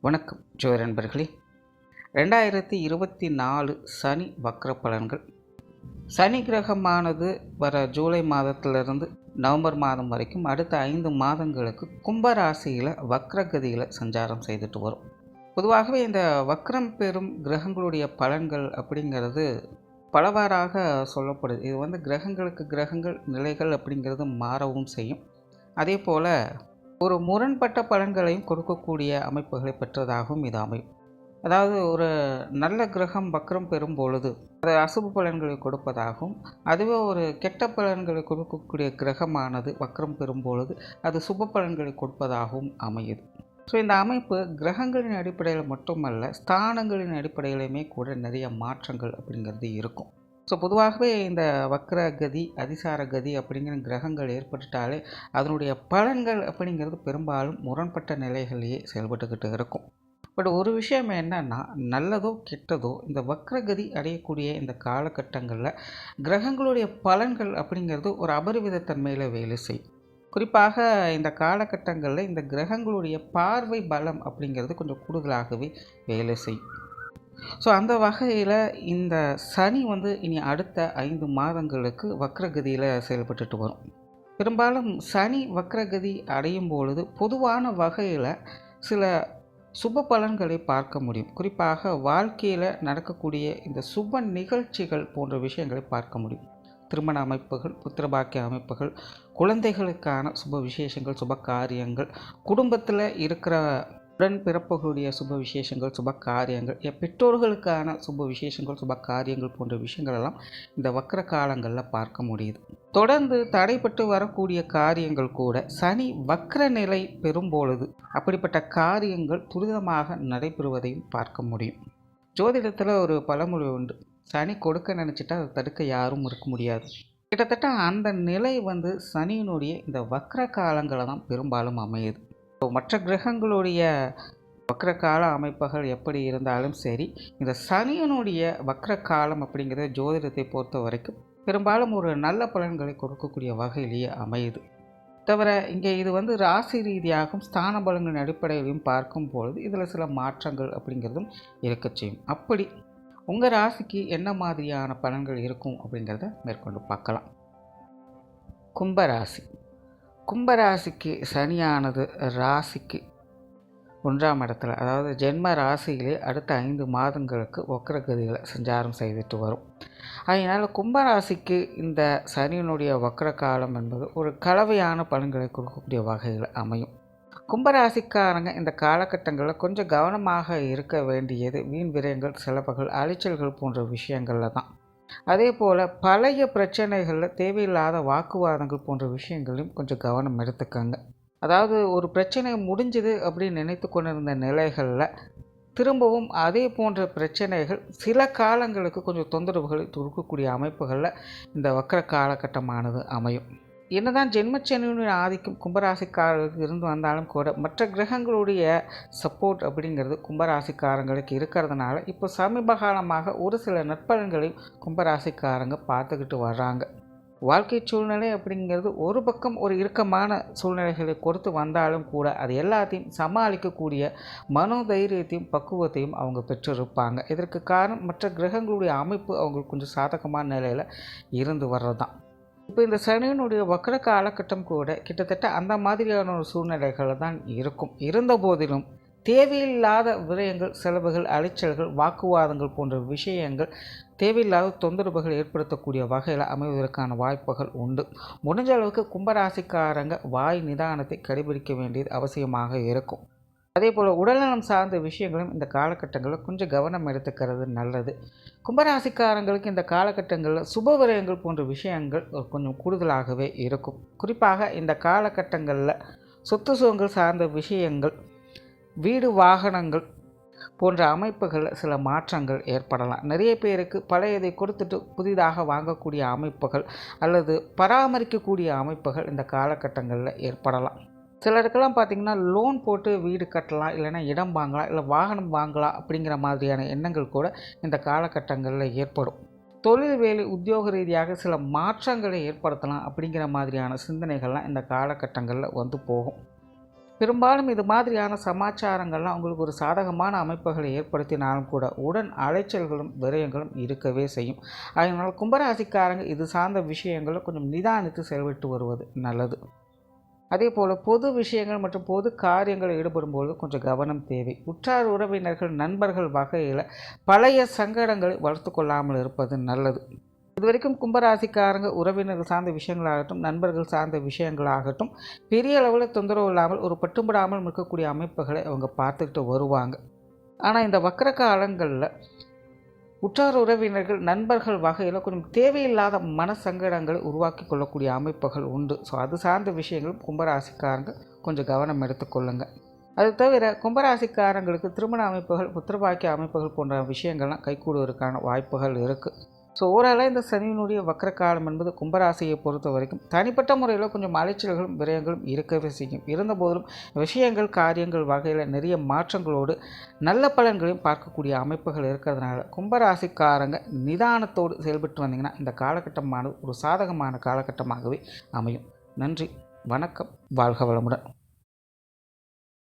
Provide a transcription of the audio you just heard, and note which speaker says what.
Speaker 1: வணக்கம் ஜோதி நண்பர்களே. 2024 சனி வக்ர பலன்கள். சனி கிரகமானது வர ஜூலை மாதத்திலிருந்து நவம்பர் மாதம் வரைக்கும் அடுத்த 5 மாதங்களுக்கு கும்பராசியில் வக்ரகதியில் சஞ்சாரம் செய்துட்டு வரும். பொதுவாகவே இந்த வக்ரம் பெறும் கிரகங்களுடைய பலன்கள் அப்படிங்கிறது பலவாறாக சொல்லப்படுது. இது கிரகங்களுக்கு கிரகங்கள் நிலைகள் அப்படிங்கிறது மாறவும் செய்யும். அதே போல் ஒரு முரண்பட்ட பலன்களையும் கொடுக்கக்கூடிய அமைப்புகளை பெற்றதாகவும் இது அமையும். அதாவது ஒரு நல்ல கிரகம் வக்ரம் பெறும் பொழுது அது அசுப பலன்களை கொடுப்பதாகவும், அதுவே ஒரு கெட்ட பலன்களை கொடுக்கக்கூடிய கிரகமானது வக்ரம் பெறும் பொழுது அது சுப பலன்களை கொடுப்பதாகவும் அமையுது. ஸோ இந்த அமைப்பு கிரகங்களின் அடிப்படையில் மட்டுமல்ல, ஸ்தானங்களின் அடிப்படையிலுமே கூட நிறைய மாற்றங்கள் அப்படிங்கிறது இருக்கும். ஸோ பொதுவாகவே இந்த வக்ரகதி அதிசார கதி அப்படிங்கிற கிரகங்கள் ஏற்பட்டுட்டாலே அதனுடைய பலன்கள் அப்படிங்கிறது பெரும்பாலும் முரண்பட்ட நிலைகளிலேயே செயல்பட்டுக்கிட்டு இருக்கும். பட் ஒரு விஷயம் என்னன்னா, நல்லதோ கெட்டதோ இந்த வக்ரகதி அடையக்கூடிய இந்த காலகட்டங்களில் கிரகங்களுடைய பலன்கள் அப்படிங்கிறது ஒரு அபரிவித தன்மையில் வேலை செய்யும். குறிப்பாக இந்த காலகட்டங்களில் இந்த கிரகங்களுடைய பார்வை பலம் அப்படிங்கிறது கொஞ்சம் கூடுதலாகவே வேலை செய்யும். ஸோ அந்த வகையில் இந்த சனி இனி அடுத்த 5 மாதங்களுக்கு வக்ரகதியில் செயல்பட்டுட்டு வரும். பெரும்பாலும் சனி வக்ரகதி அடையும் பொழுது பொதுவான வகையில் சில சுப பலன்களை பார்க்க முடியும். குறிப்பாக வாழ்க்கையில் நடக்கக்கூடிய இந்த சுப நிகழ்ச்சிகள் போன்ற விஷயங்களை பார்க்க முடியும். திருமண அமைப்புகள், புத்திரபாக்கிய அமைப்புகள், குழந்தைகளுக்கான சுப விசேஷங்கள், சுப காரியங்கள், குடும்பத்தில் இருக்கிற உடன் பிறப்புகளுடைய சுப விசேஷங்கள், சுப காரியங்கள், பெற்றோர்களுக்கான சுப விசேஷங்கள், சுப காரியங்கள் போன்ற விஷயங்கள் எல்லாம் இந்த வக்ர காலங்களில் பார்க்க முடியுது. தொடர்ந்து தடைப்பட்டு வரக்கூடிய காரியங்கள் கூட சனி வக்ர நிலை பெறும் பொழுது அப்படிப்பட்ட காரியங்கள் துரிதமாக நடைபெறுவதையும் பார்க்க முடியும். ஜோதிடத்தில் ஒரு பழமொழி உண்டு, சனி கொடுக்க நினச்சிட்டா அதை தடுக்க யாரும் இருக்க முடியாது. கிட்டத்தட்ட அந்த நிலை சனியினுடைய இந்த வக்ர காலங்களை தான் பெரும்பாலும் அமையுது. மற்ற கிரகங்களுடைய வக்ர கால அமைப்புகள் எப்படி இருந்தாலும் சரி, இந்த சனியனுடைய வக்ர காலம் அப்படிங்கிறத ஜோதிடத்தை பொறுத்த வரைக்கும் பெரும்பாலும் ஒரு நல்ல பலன்களை கொடுக்கக்கூடிய வகையிலேயே அமையுது. தவிர இங்கே இது ராசி ரீதியாகவும் ஸ்தான பலன்களின் அடிப்படையிலையும் பார்க்கும்பொழுது இதில் சில மாற்றங்கள் அப்படிங்கிறதும் இருக்க செய்யும். அப்படி உங்கள் ராசிக்கு என்ன மாதிரியான பலன்கள் இருக்கும் அப்படிங்கிறத மேற்கொண்டு பார்க்கலாம். கும்பராசி. கும்பராசிக்கு சனியானது ராசிக்கு 1ஆம் இடத்துல, அதாவது ஜென்ம ராசியிலே அடுத்த 5 மாதங்களுக்கு வக்ரகதியில் சஞ்சாரம் செய்துட்டு வரும். அதனால் கும்பராசிக்கு இந்த சனியினுடைய வக்ர காலம் என்பது ஒரு கலவையான பலன்களை கொடுக்கக்கூடிய வகையில் அமையும். கும்பராசிக்காரங்க இந்த காலகட்டங்களில் கொஞ்சம் கவனமாக இருக்க வேண்டியது வீண் விரயங்கள், செலவுகள், அலைச்சல்கள் போன்ற விஷயங்களில் தான். அதே போல் பழைய பிரச்சனைகளில் தேவையில்லாத வாக்குவாதங்கள் போன்ற விஷயங்களையும் கொஞ்சம் கவனம் எடுத்துக்கங்க. அதாவது ஒரு பிரச்சனை முடிஞ்சுது அப்படின்னு நினைத்து கொண்டிருந்த நிலைகளில் திரும்பவும் அதே போன்ற பிரச்சனைகள் சில காலங்களுக்கு கொஞ்சம் தொந்தரவுகளை கொடுக்கக்கூடிய அமைப்புகளில் இந்த வக்ர காலகட்டமானது அமையும். என்னதான் ஜென்மச்சனியுடைய ஆதிக்கம் கும்பராசிக்காரர்களுக்கு இருந்து வந்தாலும் கூட மற்ற கிரகங்களுடைய சப்போர்ட் அப்படிங்கிறது கும்பராசிக்காரங்களுக்கு இருக்கிறதுனால இப்போ சமீப காலமாக ஒரு சில நற்பலன்களையும் கும்பராசிக்காரங்க பார்த்துக்கிட்டு வர்றாங்க. வாழ்க்கை சூழ்நிலை அப்படிங்கிறது ஒரு பக்கம் ஒரு இறுக்கமான சூழ்நிலைகளை கொடுத்து வந்தாலும் கூட அது எல்லாத்தையும் சமாளிக்கக்கூடிய மனோதைரியத்தையும் பக்குவத்தையும் அவங்க பெற்றிருப்பாங்க. இதற்கு காரணம் மற்ற கிரகங்களுடைய அமைப்பு அவங்களுக்கு கொஞ்சம் சாதகமான நிலையில் இருந்து வர்றது தான். இப்போ இந்த சனியினுடைய வக்ர காலகட்டம் கூட கிட்டத்தட்ட அந்த மாதிரியான ஒரு சூழ்நிலைகள் தான் இருக்கும். இருந்த போதிலும் தேவையில்லாத விரயங்கள், செலவுகள், அலைச்சல்கள், வாக்குவாதங்கள் போன்ற விஷயங்கள் தேவையில்லாத தொந்தரவுகள் ஏற்படுத்தக்கூடிய வகையில் அமைவதற்கான வாய்ப்புகள் உண்டு. முடிஞ்ச அளவுக்கு கும்பராசிக்காரங்க வாய் நிதானத்தை கடைபிடிக்க வேண்டியது அவசியமாக இருக்கும். அதே போல் உடல்நலம் சார்ந்த விஷயங்களும் இந்த காலகட்டங்களில் கொஞ்சம் கவனம் எடுத்துக்கிறது நல்லது. கும்பராசிக்காரங்களுக்கு இந்த காலகட்டங்களில் சுப விரயங்கள் போன்ற விஷயங்கள் கொஞ்சம் கூடுதலாகவே இருக்கும். குறிப்பாக இந்த காலகட்டங்களில் சொத்து சுகங்கள் சார்ந்த விஷயங்கள், வீடு வாகனங்கள் போன்ற அமைப்புகளில் சில மாற்றங்கள் ஏற்படலாம். நிறைய பேருக்கு பழையதை கொடுத்துட்டு புதிதாக வாங்கக்கூடிய அமைப்புகள் அல்லது பராமரிக்கக்கூடிய அமைப்புகள் இந்த காலகட்டங்களில் ஏற்படலாம். சிலருக்கெல்லாம் பார்த்திங்கன்னா லோன் போட்டு வீடு கட்டலாம், இல்லைனா இடம் வாங்கலாம், இல்லை வாகனம் வாங்கலாம் அப்படிங்கிற மாதிரியான எண்ணங்கள் கூட இந்த காலகட்டங்களில் ஏற்படும். தொழில் வேலை உத்தியோக ரீதியாக சில மாற்றங்களை ஏற்படுத்தலாம் அப்படிங்கிற மாதிரியான சிந்தனைகள்லாம் இந்த காலகட்டங்களில் போகும். பெரும்பாலும் இது மாதிரியான சமாச்சாரங்கள்லாம் உங்களுக்கு ஒரு சாதகமான அமைப்புகளை ஏற்படுத்தினாலும் கூட உடன் அலைச்சல்களும் விரயங்களும் இருக்கவே செய்யும். அதனால் கும்பராசிக்காரங்க இது சார்ந்த விஷயங்களை கொஞ்சம் நிதானித்து செயல்பட்டு வருவது நல்லது. அதே போல் பொது விஷயங்கள் மற்றும் பொது காரியங்களில் ஈடுபடும்போது கொஞ்சம் கவனம் தேவை. உற்றார் உறவினர்கள் நண்பர்கள் வகையில் பழைய சங்கடங்களை வளர்த்து கொள்ளாமல் இருப்பது நல்லது. இதுவரைக்கும் கும்பராசிக்காரங்க உறவினர்கள் சார்ந்த விஷயங்களாகட்டும் நண்பர்கள் சார்ந்த விஷயங்களாகட்டும் பெரிய அளவில் தொந்தரவு இல்லாமல் ஒரு பட்டுப்படாமல் இருக்கக்கூடிய அமைப்புகளை அவங்க பார்த்துக்கிட்டு வருவாங்க. ஆனால் இந்த வக்கர காலங்களில் உற்றார் உறவினர்கள் நண்பர்கள் வகையில் கொஞ்சம் தேவையில்லாத மன சங்கடங்களை உருவாக்கி கொள்ளக்கூடிய அமைப்புகள் உண்டு. ஸோ அது சார்ந்த விஷயங்களும் கும்பராசிக்காரங்க கொஞ்சம் கவனம் எடுத்துக்கொள்ளுங்கள். அது தவிர கும்பராசிக்காரங்களுக்கு திருமண அமைப்புகள் புத்திரபாக்கிய அமைப்புகள் போன்ற விஷயங்கள்லாம் கைகூடுவதற்கான வாய்ப்புகள் இருக்குது. ஸோ ஓவராலாக இந்த சனியினுடைய வக்கர காலம் என்பது கும்பராசியை பொறுத்த வரைக்கும் தனிப்பட்ட முறையில் கொஞ்சம் அலைச்சல்களும் விரயங்களும் இருக்கவே செய்யும். இருந்தபோதிலும் விஷயங்கள் காரியங்கள் வகையில் நிறைய மாற்றங்களோடு நல்ல பலன்களையும் பார்க்கக்கூடிய அமைப்புகள் இருக்கிறதுனால கும்பராசிக்காரங்க நிதானத்தோடு செயல்பட்டு வந்தீங்கன்னா இந்த காலகட்டமானது ஒரு சாதகமான காலகட்டமாகவே அமையும். நன்றி, வணக்கம், வாழ்க வளமுடன்.